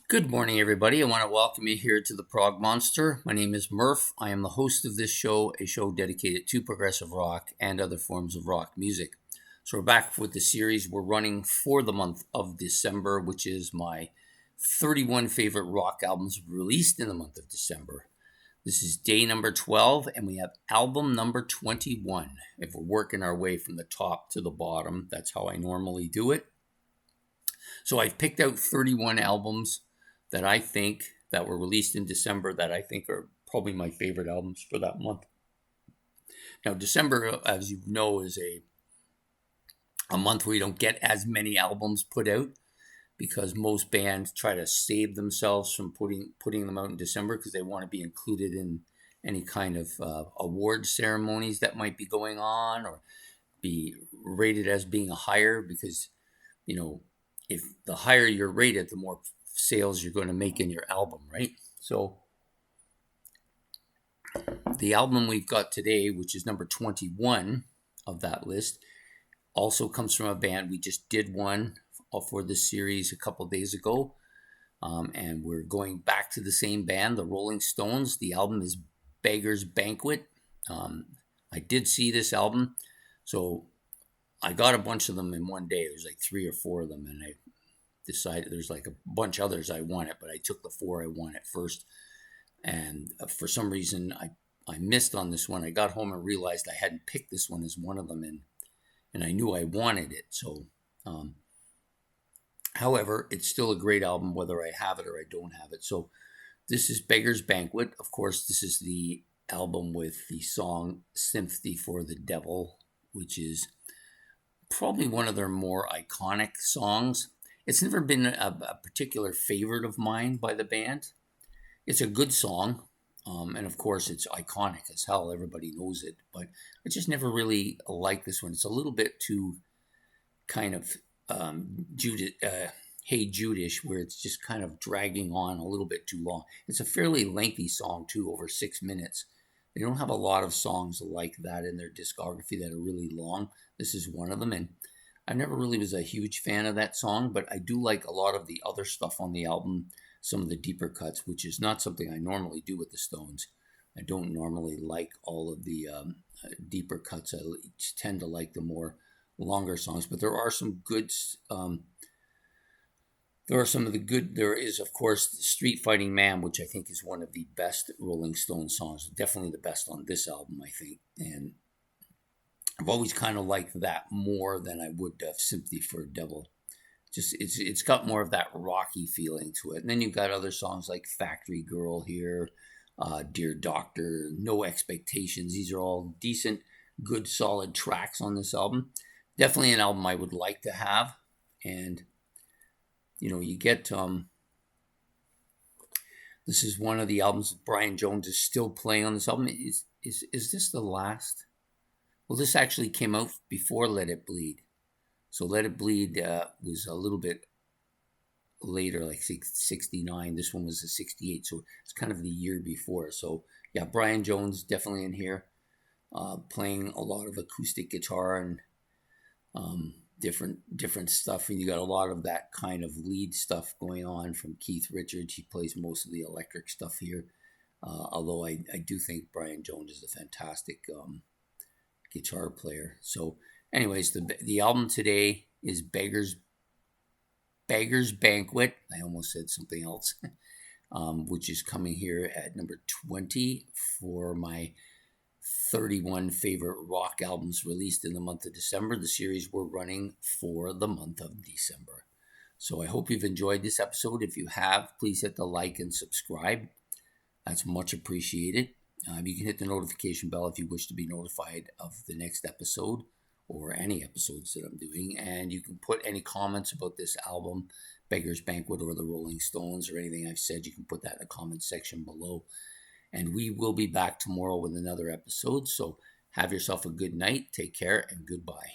Good morning, everybody. I want to welcome you here to the Prog Monster. My name is Murph. I am the host of this show, a show dedicated to progressive rock and other forms of rock music. So we're back with the series we're running for the month of December, which is my 31 favorite rock albums released in the month of December. This is day number 12, and we have album number 21. If we're working our way from the top to the bottom, that's how I normally do it. So I've picked out 31 albums that I think that were released in December that I think are probably my favorite albums for that month. Now, December, as you know, is a month where you don't get as many albums put out because most bands try to save themselves from putting them out in December because they want to be included in any kind of award ceremonies that might be going on or be rated as being a higher because, if the higher you're rated, the more sales you're going to make in your album, right? So the album we've got today, which is number 21 of that list, also comes from a band. We just did one for this series a couple of days ago, and we're going back to the same band, the Rolling Stones. The album is Beggars Banquet. I did see this album, so I got a bunch of them in one day. There's like 3 or 4 of them, and I decided there's like a bunch others I wanted, but I took the 4 I wanted first. And for some reason, I missed on this one. I got home and realized I hadn't picked this one as one of them, and I knew I wanted it. So, however, it's still a great album, whether I have it or I don't have it. So this is Beggars Banquet. Of course, this is the album with the song Sympathy for the Devil, which is probably one of their more iconic songs. It's never been a particular favorite of mine by the band. It's a good song, and of course it's iconic as hell. Everybody knows it, but I just never really liked this one. It's a little bit too kind of Hey Jude-ish, where it's just kind of dragging on a little bit too long. It's a fairly lengthy song too, over 6 minutes. They don't have a lot of songs like that in their discography that are really long. This is one of them, and I never really was a huge fan of that song, but I do like a lot of the other stuff on the album, some of the deeper cuts, which is not something I normally do with the Stones. I don't normally like all of the deeper cuts. I tend to like the more longer songs, but there are some good. There is, of course, Street Fighting Man, which I think is one of the best Rolling Stones songs. Definitely the best on this album, I think. And I've always kind of liked that more than I would have Sympathy for a Devil. Just it's got more of that rocky feeling to it. And then you've got other songs like Factory Girl here, Dear Doctor, No Expectations. These are all decent, good, solid tracks on this album. Definitely an album I would like to have. And, you get... this is one of the albums that Brian Jones is still playing on this album. Is this the last... Well, this actually came out before Let It Bleed. So Let It Bleed was a little bit later, like 69. This one was a 68. So it's kind of the year before. So, yeah, Brian Jones definitely in here playing a lot of acoustic guitar and different stuff. And you got a lot of that kind of lead stuff going on from Keith Richards. He plays most of the electric stuff here. Although I do think Brian Jones is a fantastic guitar player. So anyways, the album today is Beggars Banquet. I almost said something else, which is coming here at number 20 for my 31 favorite rock albums released in the month of December. The series we're running for the month of December. So I hope you've enjoyed this episode. If you have, please hit the like and subscribe. That's much appreciated. You can hit the notification bell if you wish to be notified of the next episode or any episodes that I'm doing. And you can put any comments about this album, Beggars Banquet or the Rolling Stones, or anything I've said. You can put that in the comment section below. And we will be back tomorrow with another episode. So have yourself a good night. Take care and goodbye.